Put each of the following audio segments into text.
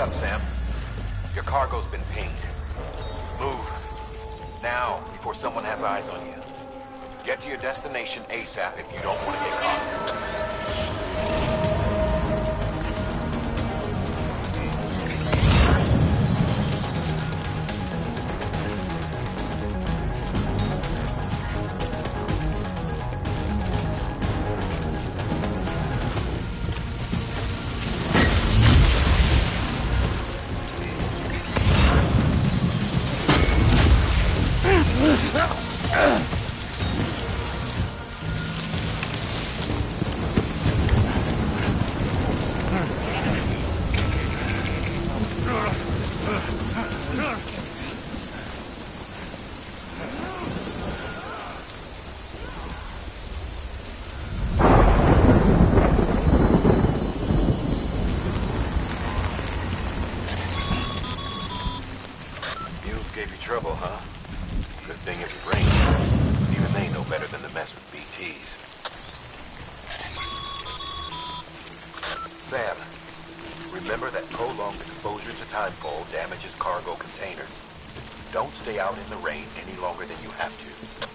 up, Sam. Your cargo's been pinged. Move. Now, before someone has eyes on you. Get to your destination ASAP if you don't want to get caught. Gave you trouble, huh? Good thing it's rain. Even they know better than to mess with BTs. Sam, remember that prolonged exposure to timefall damages cargo containers. Don't stay out in the rain any longer than you have to.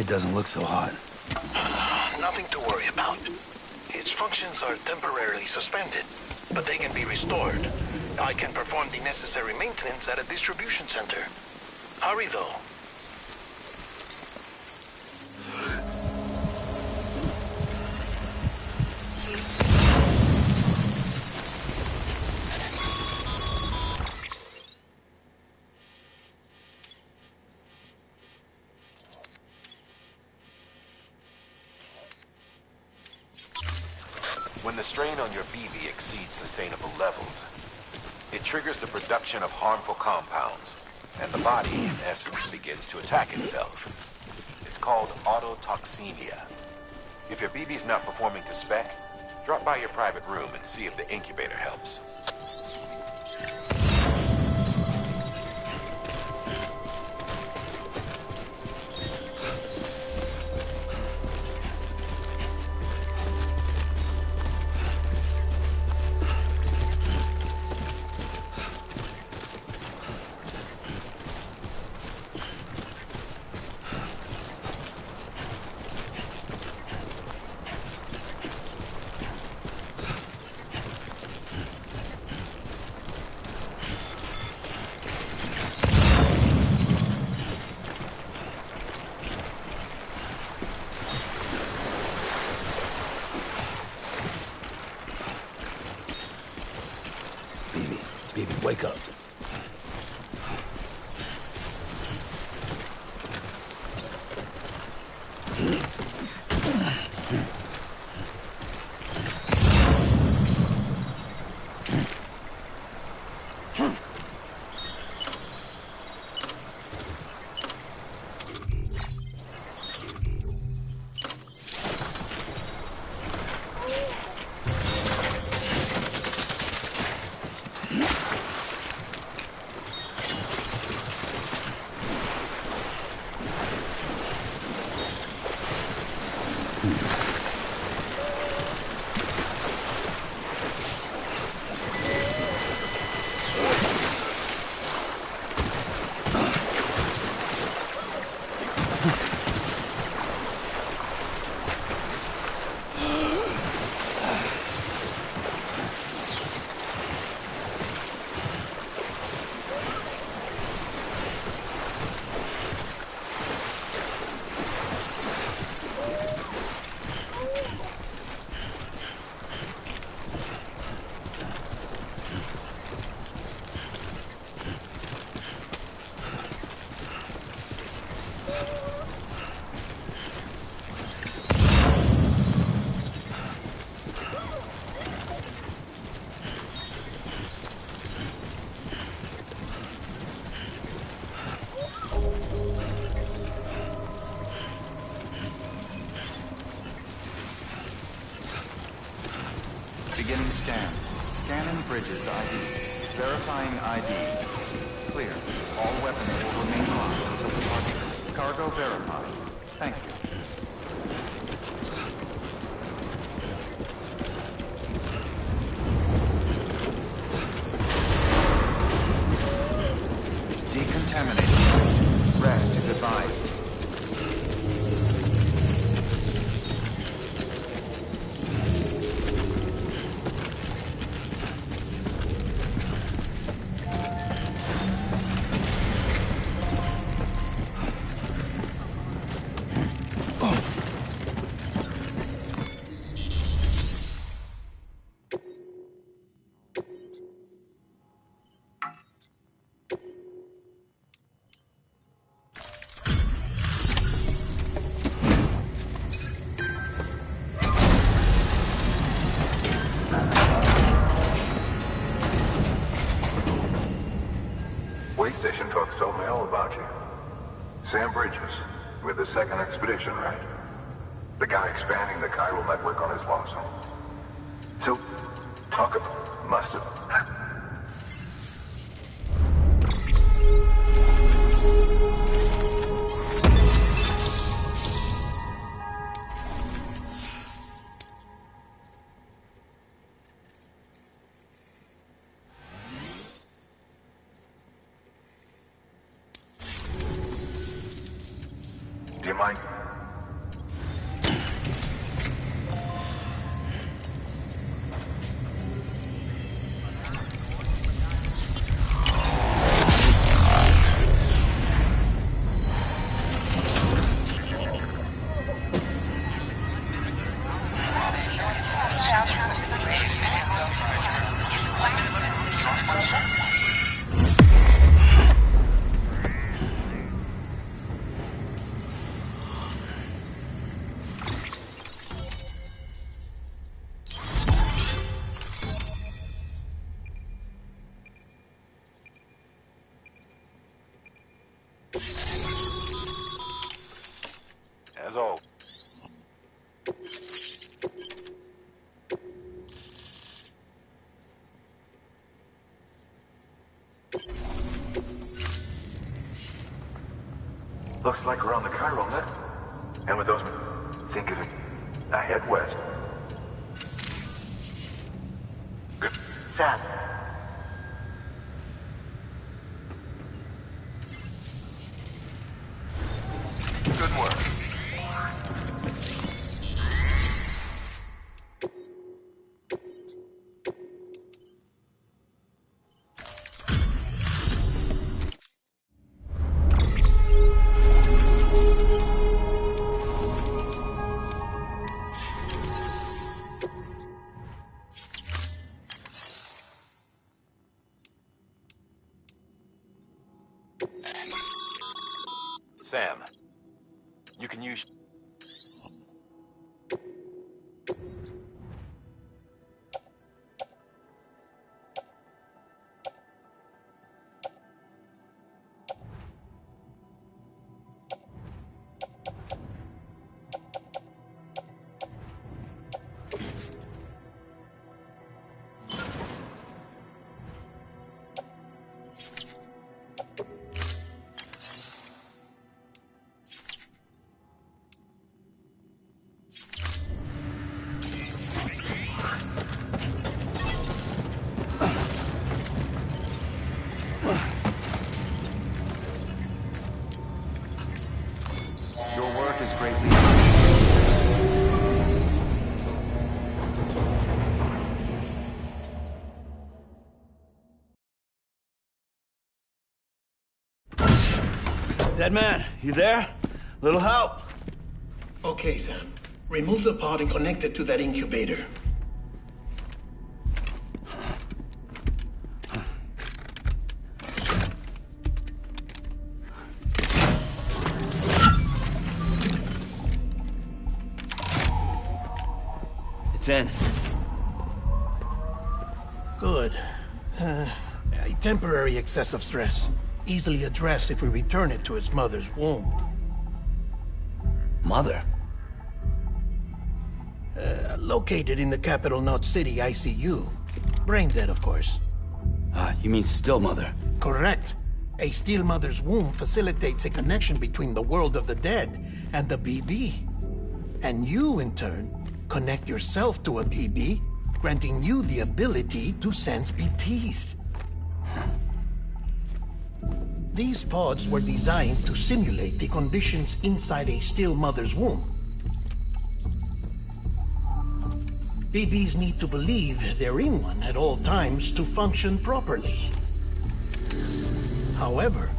Kid doesn't look so hot. Nothing to worry about. Its functions are temporarily suspended, but they can be restored. I can perform the necessary maintenance at a distribution center. Hurry, though. When the strain on your BB exceeds sustainable levels, it triggers the production of harmful compounds, and the body, in essence, begins to attack itself. It's called autotoxemia. If your BB's not performing to spec, drop by your private room and see if the incubator helps. Baby, wake up. Beginning scan. Scanning Bridges ID. Verifying ID. Clear. All weapons will remain locked until departure. Cargo verified. Thank you. Decontaminated. Rest is advised. Waystation folks told me all about you. Sam Bridges, with the second expedition, right? The guy expanding the chiral network on his lonesome. So, talk about must've. Do you mind Looks like we're on the chiral net. And with those... Think of it. I head west. Good. Sam. Good work. Sam, you can use... Your work is greatly Dead man, you there? Little help? Okay, Sam. Remove the pod and connect it to that incubator. It's in. Good. A temporary excessive stress. Easily addressed if we return it to its mother's womb. Mother? Located in the capital Knot City ICU. Brain dead, of course. You mean still mother? Correct. A steel mother's womb facilitates a connection between the world of the dead and the BB. And you, in turn, connect yourself to a BB, granting you the ability to sense BTs. These pods were designed to simulate the conditions inside a still mother's womb. BBs need to believe they're in one at all times to function properly. However,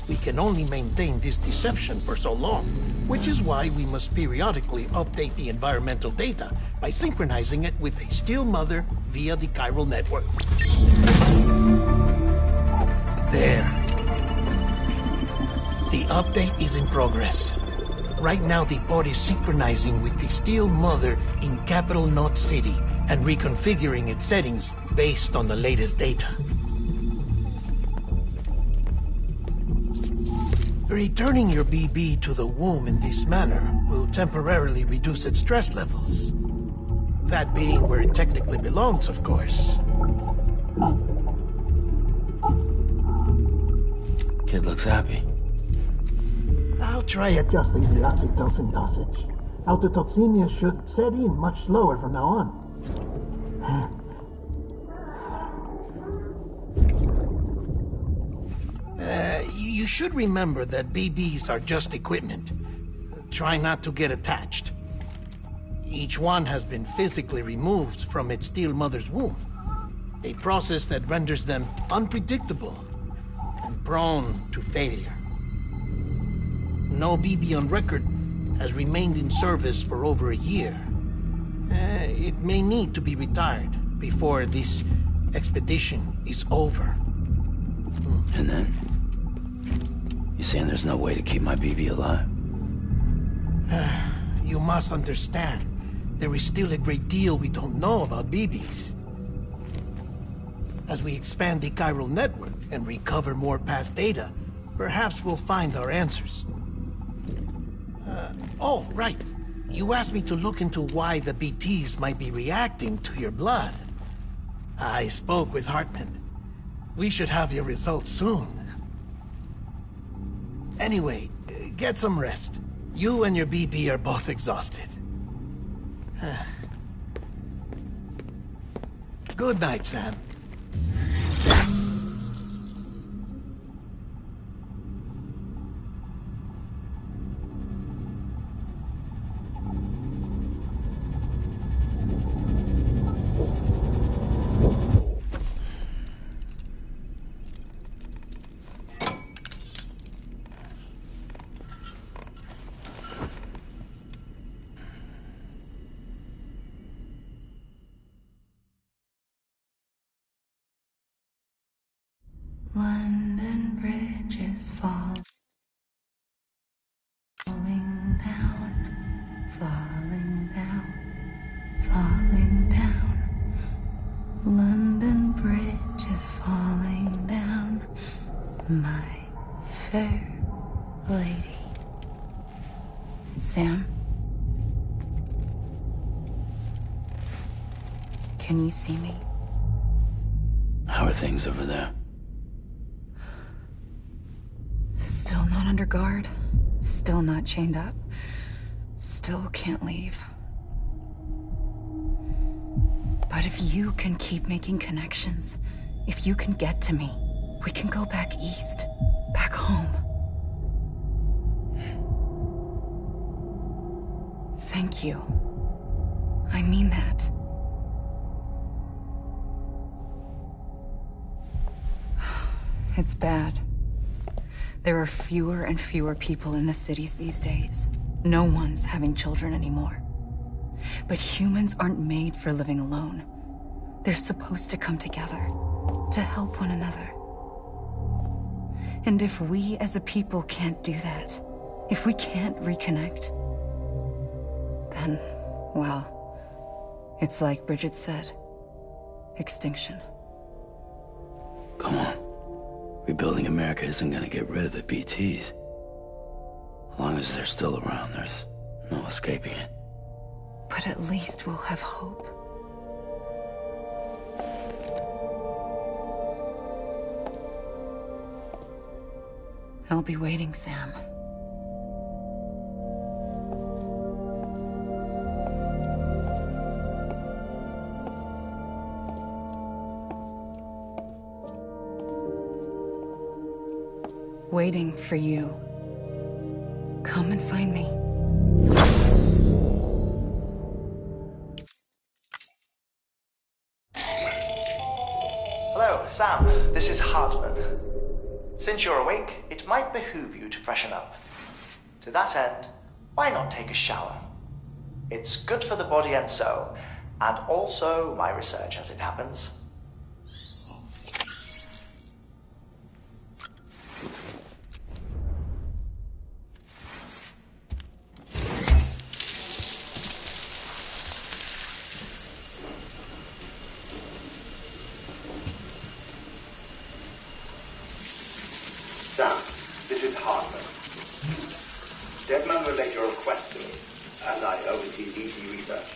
we can only maintain this deception for so long, which is why we must periodically update the environmental data by synchronizing it with a still mother via the chiral network. There. The update is in progress. Right now, the pod is synchronizing with the Steel Mother in Capital Knot City and reconfiguring its settings based on the latest data. Returning your BB to the womb in this manner will temporarily reduce its stress levels. That being where it technically belongs, of course. Kid looks happy. I'll try adjusting the oxytocin dosage. Autotoxemia should set in much slower from now on. You should remember that BBs are just equipment. Try not to get attached. Each one has been physically removed from its steel mother's womb. A process that renders them unpredictable and prone to failure. No BB on record has remained in service for over a year. It may need to be retired before this expedition is over. And then? You saying there's no way to keep my BB alive? You must understand, there is still a great deal we don't know about BBs. As we expand the chiral network and recover more past data, perhaps we'll find our answers. Oh, right. You asked me to look into why the BTs might be reacting to your blood. I spoke with Hartman. We should have your results soon. Anyway, get some rest. You and your BB are both exhausted. Good night, Sam. London Bridge is falling down, falling down, falling down. London Bridge is falling down, my fair lady. Sam? Can you see me? How are things over there? Still not under guard, still not chained up, still can't leave. But if you can keep making connections, if you can get to me, we can go back east, back home. Thank you. I mean that. It's bad. There are fewer and fewer people in the cities these days. No one's having children anymore. But humans aren't made for living alone. They're supposed to come together, to help one another. And if we as a people can't do that, if we can't reconnect, then, well, it's like Bridget said, extinction. Come on. Rebuilding America isn't gonna get rid of the BTs. As long as they're still around, there's no escaping it. But at least we'll have hope. I'll be waiting, Sam. Waiting for you. Come and find me. Hello, Sam. This is Hartman. Since you're awake, it might behoove you to freshen up. To that end, why not take a shower? It's good for the body and soul, and also my research as it happens. Sam, this is Hartman. Deadman relayed your request to me, as I oversee BT research.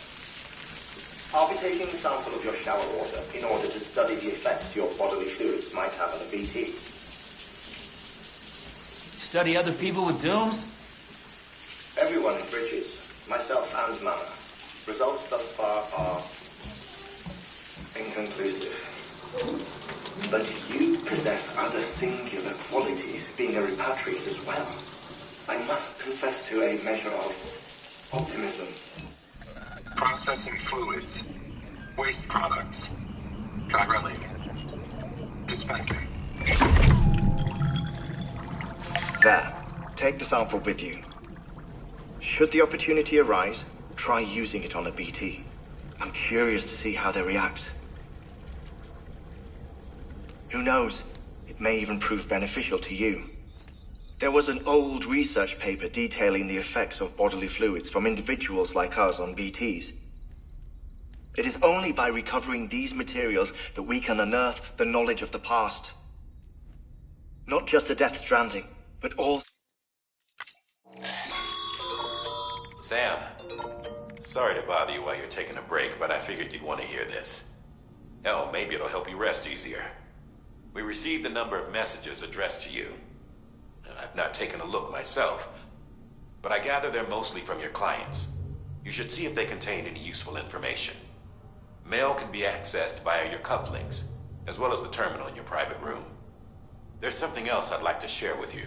I'll be taking a sample of your shower water in order to study the effects your bodily fluids might have on a BT. Study other people with dooms? Everyone in Bridges, myself and Mama. Results thus far are inconclusive. But you possess other singular qualities, being a repatriate as well. I must confess to a measure of optimism. Processing fluids. Waste products. Chirelli. Dispensing. There. Take the sample with you. Should the opportunity arise, try using it on a BT. I'm curious to see how they react. Who knows? It may even prove beneficial to you. There was an old research paper detailing the effects of bodily fluids from individuals like us on BTs. It is only by recovering these materials that we can unearth the knowledge of the past. Not just the Death Stranding, but all... Sam, sorry to bother you while you're taking a break, but I figured you'd want to hear this. Hell, maybe it'll help you rest easier. We received a number of messages addressed to you. I've not taken a look myself, but I gather they're mostly from your clients. You should see if they contain any useful information. Mail can be accessed via your cufflinks, as well as the terminal in your private room. There's something else I'd like to share with you.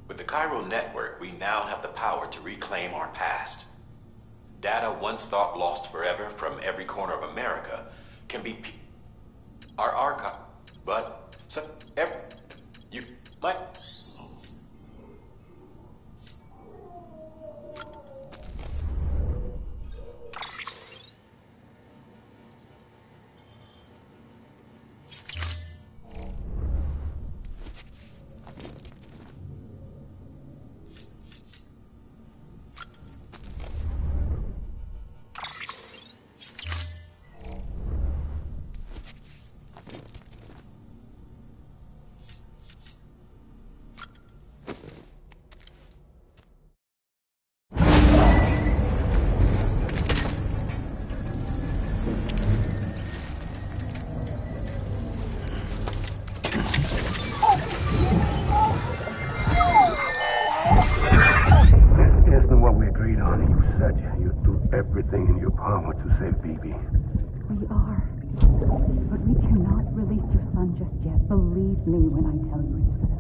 With the Chiral Network, we now have the power to reclaim our past. Data once thought lost forever from every corner of America can be our archive. But you might. Everything in your power to save BB. We are. But we cannot release your son just yet. Believe me when I tell you it's for the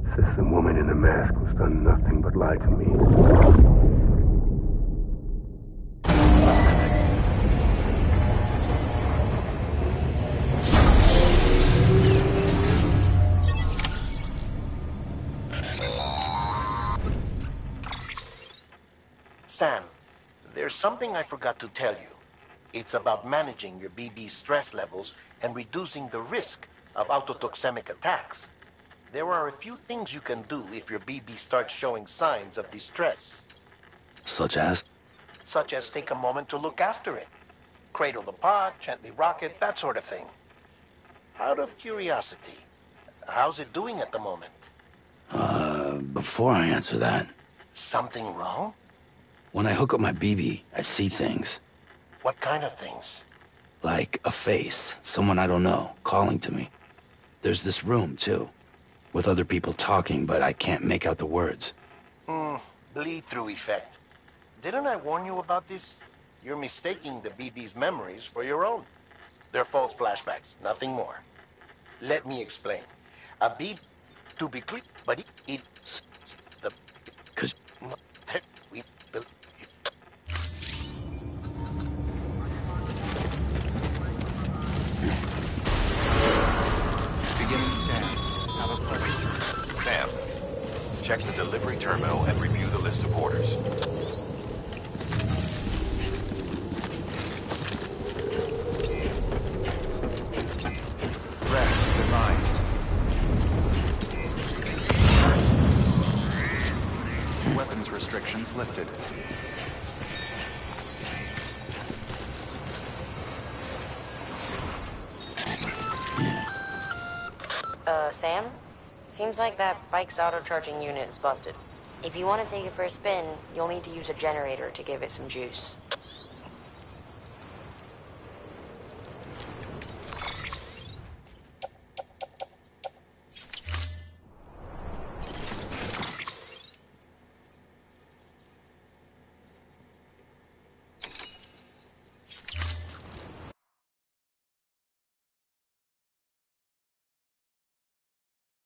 best. Says some woman in a mask who's done nothing but lie to me. Sam, there's something I forgot to tell you. It's about managing your BB stress levels and reducing the risk of autotoxemic attacks. There are a few things you can do if your BB starts showing signs of distress. Such as? Such as take a moment to look after it. Cradle the pod, gently rock it, that sort of thing. Out of curiosity, how's it doing at the moment? Before I answer that... Something wrong? When I hook up my BB, I see things. What kind of things? Like a face, someone I don't know, calling to me. There's this room, too, with other people talking, but I can't make out the words. Bleed-through effect. Didn't I warn you about this? You're mistaking the BB's memories for your own. They're false flashbacks, nothing more. Let me explain. A BB, to be clear, but it's the... 'Cause... we... Beginning scan. Have a pleasure. Sam, check the delivery terminal and review the list of orders. Rest is advised. Weapons restrictions lifted. Sam? Seems like that bike's auto-charging unit is busted. If you want to take it for a spin, you'll need to use a generator to give it some juice.